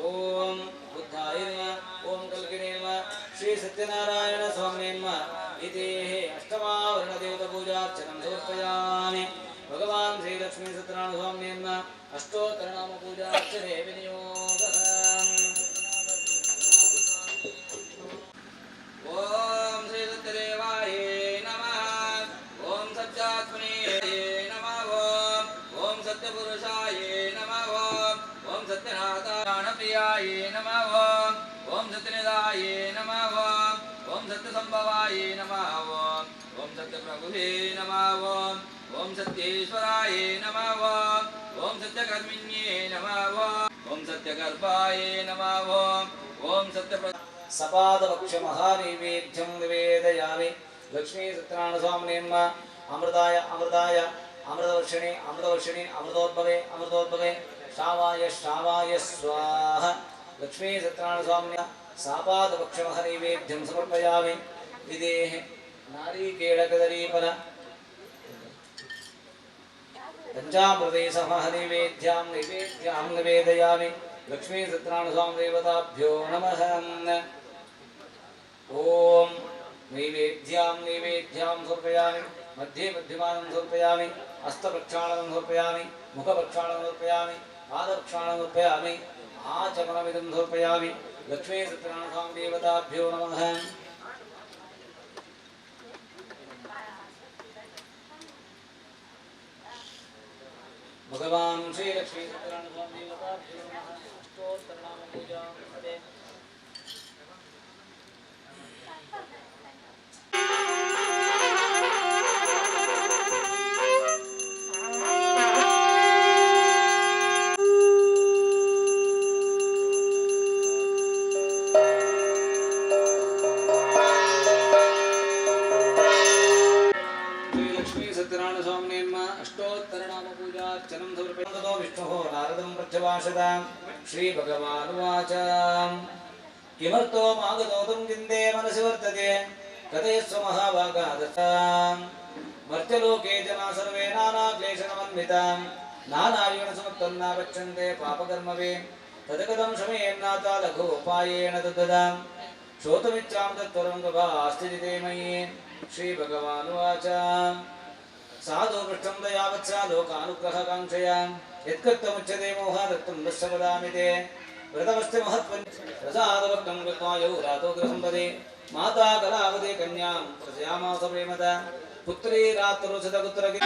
ओम बुद्धाय नमः ओम कल्किने नमः श्री सत्यनारायण स्वामिने नमः इति अष्टमावरण देवता पूजार्चनं समर्पयामि भगवान् श्री लक्ष्मी सत्यनारायण स्वामिने नमः अष्टोत्तर नाम पूजार्चने विनियोगः ओम श्री सत्यदेवाय नमः ओम सत्यात्मने नमः ओम सत्यपुरुषाय नमः ओम सत्यनाथानप्रियाय नमः ओम सत्यनिधाय नमः ओम सत्यसंभवाय नमः ओम सत्यप्रभुवे नमः ओम सत्येश्वराय नमः ओम सत्यकर्मिण्ये नमः ओम सत्यगर्भाय नमः ओम सत्य सपादवक्षमहानैवेद्यं निवेदयामि लक्ष्मी सत्यनारायण स्वामिने नमः अमृताय अमृताय अमृतवर्षिणे अमृतवर्षिणे अमृतोद्भवे अमृतोद्भवे श्रावाय श्रावाय स्वाहा लक्ष्मी सत्यनारायण स्वामिने सपादवक्षमहानैवेद्यं समर्पयामि विदेह नारीकेळकदलीफल पंचामृते समहनैवेद्यां नैवेद्यां निवेदयामि लक्ष्मी सत्यनारायण स्वामी देवताभ्यो नमः ओम नैवेद्यां समर्पयामि मध्ये मध्यमानं समर्पयामि हस्तप्रक्षालनं समर्पयामि मुखप्रक्षालनं समर्पयामि पादप्रक्षालनं समर्पयामि आचमनमिदं समर्पयामि लक्ष्मी सत्यनारायण स्वामी देवताभ्यो नमः भगवान श्री लक्ष्मी सत्यनारायण स्वामी देवताभ्यो नमः अष्टोत्तर नाम पूजा करते श्री भगवानुवाच किमर्थो मागतो तं चिन्ते मनसि वर्तते कथयस्व महाभागादस्तां मर्त्यलोके जना सर्वे नानाक्लेशनमन्वितां नानायुगसमुत्पन्ना पच्यन्ते पापकर्मवे तदकथं शमयेन्नाथा लघोपायेन तद्ददां श्रोतुमिच्छां तत्त्वं गवास्ति ते मयि श्री भगवानुवाच साधु पृष्ठं दयावत्सा लोकानुग्रहकाङ्क्षया यत्कृतमुच्यते मोहादत्तं दशपदामि ते व्रतमस्ति महत्त्वं प्रसादवक्तं कृत्वा यौ रातो गृहम्पदे माता कलावती कन्यां प्रजयामास प्रेमदा पुत्री रात्रोषितपुत्रकी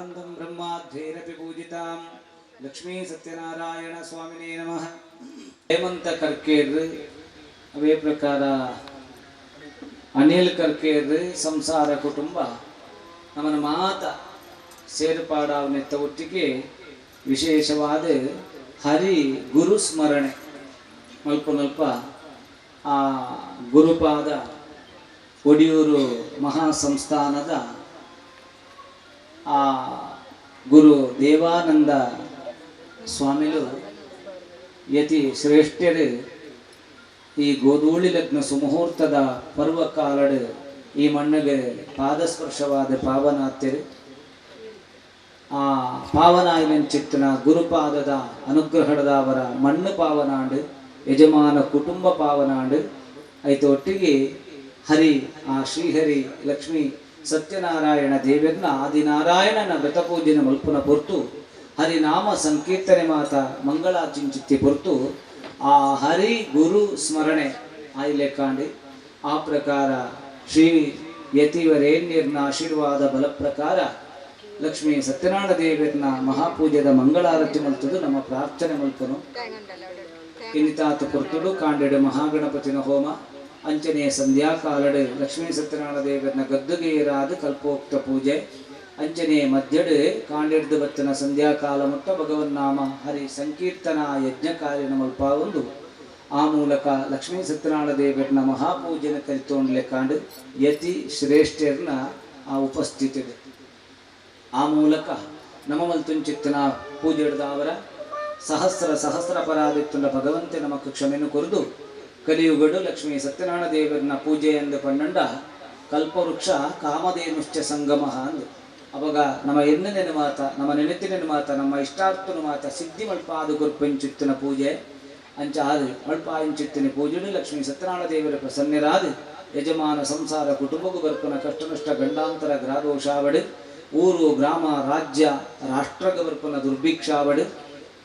ಆನಂದಂ ಬ್ರಹ್ಮಾಧ್ವೈರಪಿ ಪೂಜಿತಾಂ ಲಕ್ಷ್ಮೀ ಸತ್ಯನಾರಾಯಣ ಸ್ವಾಮಿನೇ ನಮಃ. ಹೇಮಂತ ಕರ್ಕೇರ್ ಅವೇ ಪ್ರಕಾರ ಅನಿಲ್ ಕರ್ಕೇರ್ ಸಂಸಾರ ಕುಟುಂಬ ನಮ್ಮನ ಮಾತ ಸೇರ್ಪಾಡಾವನೆತ್ತ ಒಟ್ಟಿಗೆ ವಿಶೇಷವಾದ ಹರಿ ಗುರು ಸ್ಮರಣೆ ಮಲ್ಪ ಆ ಗುರುಪಾದ ಒಡಿಯೂರು ಮಹಾಸಂಸ್ಥಾನದ ಆ ಗುರು ದೇವಾನಂದ ಸ್ವಾಮಿಲು ಯತಿ ಶ್ರೇಷ್ಠರು ಈ ಗೋಧೂಳಿ ಲಗ್ನ ಸುಮುಹೂರ್ತದ ಪರ್ವಕಾಲಡ್ ಈ ಮಣ್ಣಿಗೆ ಪಾದಸ್ಪರ್ಶವಾದ ಪಾವನಾತ್ಯರು ಆ ಪಾವನಾಯಿನ ಗುರುಪಾದದ ಅನುಗ್ರಹದ ಅವರ ಮಣ್ಣು ಪಾವನಾಂಡು ಯಜಮಾನ ಕುಟುಂಬ ಪಾವನಾಂಡು ಐತೆ ಒಟ್ಟಿಗೆ ಹರಿ ಆ ಶ್ರೀಹರಿ ಲಕ್ಷ್ಮೀ ಸತ್ಯನಾರಾಯಣ ದೇವರನ್ನ ಆದಿನಾರಾಯಣನ ವ್ರತಪೂಜೆನ ಮಲ್ಪುನ ಪೊರ್ತು ಹರಿನಾಮ ಸಂಕೀರ್ತನೆ ಮಾತ ಮಂಗಳಾಚಿಂಚಿತ್ತಿ ಪೊರ್ತು ಆ ಹರಿ ಗುರು ಸ್ಮರಣೆ ಆಯ್ಲೆ ಕಾಂಡಿ ಆ ಪ್ರಕಾರ ಶ್ರೀ ಯತಿವರೇಣ್ಯರ್ನ ಆಶೀರ್ವಾದ ಬಲ ಪ್ರಕಾರ ಲಕ್ಷ್ಮೀ ಸತ್ಯನಾರಾಯಣ ದೇವರನ್ನ ಮಹಾಪೂಜೆದ ಮಂಗಳಾರತಿ ಮಲ್ತದು ನಮ್ಮ ಪ್ರಾರ್ಥನೆ ಮಲ್ಪನು ಇನ್ನಿತಾತ ಪೊರ್ತುಡು ಕಾಂಡೆಡು ಮಹಾಗಣಪತಿನ ಹೋಮ ಅಂಚನೆಯ ಸಂಧ್ಯಾಕಾಲಡು ಲಕ್ಷ್ಮೀ ಸತ್ಯನಾರಾಯಣ ದೇವರನ್ನ ಗದ್ದುಗೆಯರಾದ ಕಲ್ಪೋಕ್ತ ಪೂಜೆ ಅಂಚನೆಯ ಮಧ್ಯಡು ಕಾಂಡೆಡ್ದು ಬತ್ತನ ಸಂಧ್ಯಾಕಾಲ ಮುಟ್ಟ ಭಗವನ್ನಾಮ ಹರಿ ಸಂಕೀರ್ತನ ಯಜ್ಞ ಕಾರ್ಯನ ಮಲ್ಪ ಒಂದು ಆ ಮೂಲಕ ಲಕ್ಷ್ಮೀ ಸತ್ಯನಾರಾಯಣ ದೇವರನ್ನ ಮಹಾಪೂಜೆನ ಕಲಿತೋಣ್ಲೆ ಕಾಂಡು ಯತಿ ಶ್ರೇಷ್ಠರನ್ನ ಆ ಉಪಸ್ಥಿತಿದೆ. ಆ ಮೂಲಕ ನಮ್ಮ ಮಲ್ತುಂಚಿತ್ತಿನ ಪೂಜೆ ಹಿಡ್ದ ಅವರ ಸಹಸ್ರ ಅಪರಾಧಿತ್ತುಂಡ ಭಗವಂತೆ ನಮಕ್ ಕ್ಷಮೆಯನ್ನು ಕೊರಿದು ಕಲಿಯುಗಡು ಲಕ್ಷ್ಮೀ ಸತ್ಯನಾರಾಯಣ ದೇವರನ್ನ ಪೂಜೆ ಎಂದು ಪನ್ನಂಡ ಕಲ್ಪವೃಕ್ಷ ಕಾಮಧೇನುಶ್ಚ ಸಂಗಮ ಅಂದು ಅವಾಗ ನಮ್ಮ ಎನ್ನೆನ ಮಾತ ನಮ್ಮ ನೆನೆತಿನ ಮಾತ ನಮ್ಮ ಇಷ್ಟಾರ್ಥನ ಮಾತ ಸಿದ್ಧಿ ಮಲ್ಪಾದು ಗುರುಪಂಚಿತ್ತಿನ ಪೂಜೆ ಅಂಚ ಆದು ಮಲ್ಪಾಯಿಂಚಿತ್ತಿನ ಪೂಜೆಡು ಲಕ್ಷ್ಮೀ ಸತ್ಯನಾರಾಯಣ ದೇವರ ಪ್ರಸನ್ನರಾದು ಯಜಮಾನ ಸಂಸಾರ ಕುಟುಂಬಗೂ ಬರ್ಪನ ಕಷ್ಟನಷ್ಟ ಗಂಡಾಂತರ ಗ್ರಾದೋಷಾವಡು ಊರು ಗ್ರಾಮ ರಾಜ್ಯ ರಾಷ್ಟ್ರಗ ಬರ್ಪನ ದುರ್ಭಿಕ್ಷಾವಡು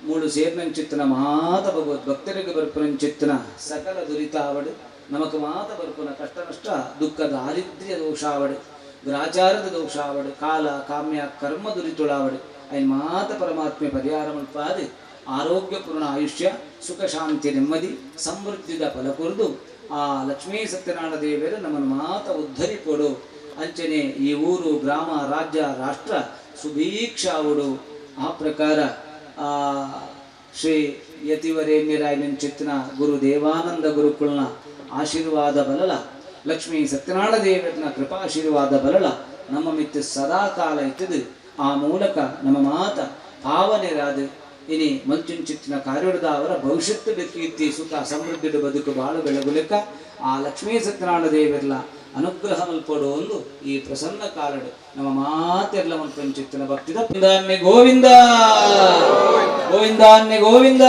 ಮೂಳು ಸೇರ್ನಂಚಿತ್ತಿನ ಮಾತ ಭಗವದ್ ಭಕ್ತರಿಗೆ ಬರ್ಪನಂಚಿತ್ತಿನ ಸಕಲ ದುರಿತಾವಡು ನಮಕ್ ಮಾತ ಬರ್ಪನ ಕಷ್ಟನಷ್ಟ ದುಃಖ ದಾರಿದ್ರ್ಯ ದೋಷಾವಡು ಗ್ರಾಚಾರದ ದೋಷಾವಡು ಕಾಲ ಕಾಮ್ಯ ಕರ್ಮ ದುರಿತುಳಾವಡು ಐನ್ ಮಾತ ಪರಮಾತ್ಮೆ ಪರಿಹಾರ ಮಲ್ಪಾದು ಆರೋಗ್ಯಪೂರ್ಣ ಆಯುಷ್ಯ ಸುಖ ಶಾಂತಿ ನೆಮ್ಮದಿ ಸಮೃದ್ಧಿದ ಫಲ ಕುರಿದು ಆ ಲಕ್ಷ್ಮೀ ಸತ್ಯನಾರಾಯಣ ದೇವರು ನಮ್ಮನ್ನು ಮಾತ ಉದ್ಧರಿ ಕೊಡು ಅಂಚನೆ ಈ ಊರು ಗ್ರಾಮ ರಾಜ್ಯ ರಾಷ್ಟ್ರ ಸುಭೀಕ್ಷಾವುಡು. ಆ ಪ್ರಕಾರ ಶ್ರೀ ಯತಿವರೇಣ್ಯರಾಯನಿಂಚಿತ್ತಿನ ಗುರು ದೇವಾನಂದ ಗುರುಕುಲ್ನ ಆಶೀರ್ವಾದ ಬಲಲ ಲಕ್ಷ್ಮೀ ಸತ್ಯನಾರಾಯಣ ದೇವರನ್ನ ಕೃಪಾಶೀರ್ವಾದ ಬಲಲ ನಮ್ಮ ಮಿತ್ತು ಸದಾ ಕಾಲ ಇತ್ತದು. ಆ ಮೂಲಕ ನಮ್ಮ ಮಾತ ಪಾವನೆರಾದ ಇನಿ ಮಂಚುಂಚಿತ್ತಿನ ಕಾರ್ಯದ ಅವರ ಭವಿಷ್ಯತ್ತು ಕೀರ್ತಿ ಸುಖ ಸಮೃದ್ಧಿಡು ಬದುಕು ಬಾಳು ಬೆಳಗುಲೆಕ್ಕ ಆ ಲಕ್ಷ್ಮೀ ಸತ್ಯನಾರಾಯಣ ದೇವರಲ್ಲ ಅನುಗ್ರಹ ಮಲ್ಪಡು ಒಂದು ಈ ಪ್ರಸನ್ನ ಕಾಲಡು ನಮ್ಮ ಮಾತೆರ್ಲ ಮಂಚುಂಚಿತ್ತಿನ ಭಕ್ತಿದ ಗೋವಿಂದ ಗೋವಿಂದಾನ್ಯ ಗೋವಿಂದ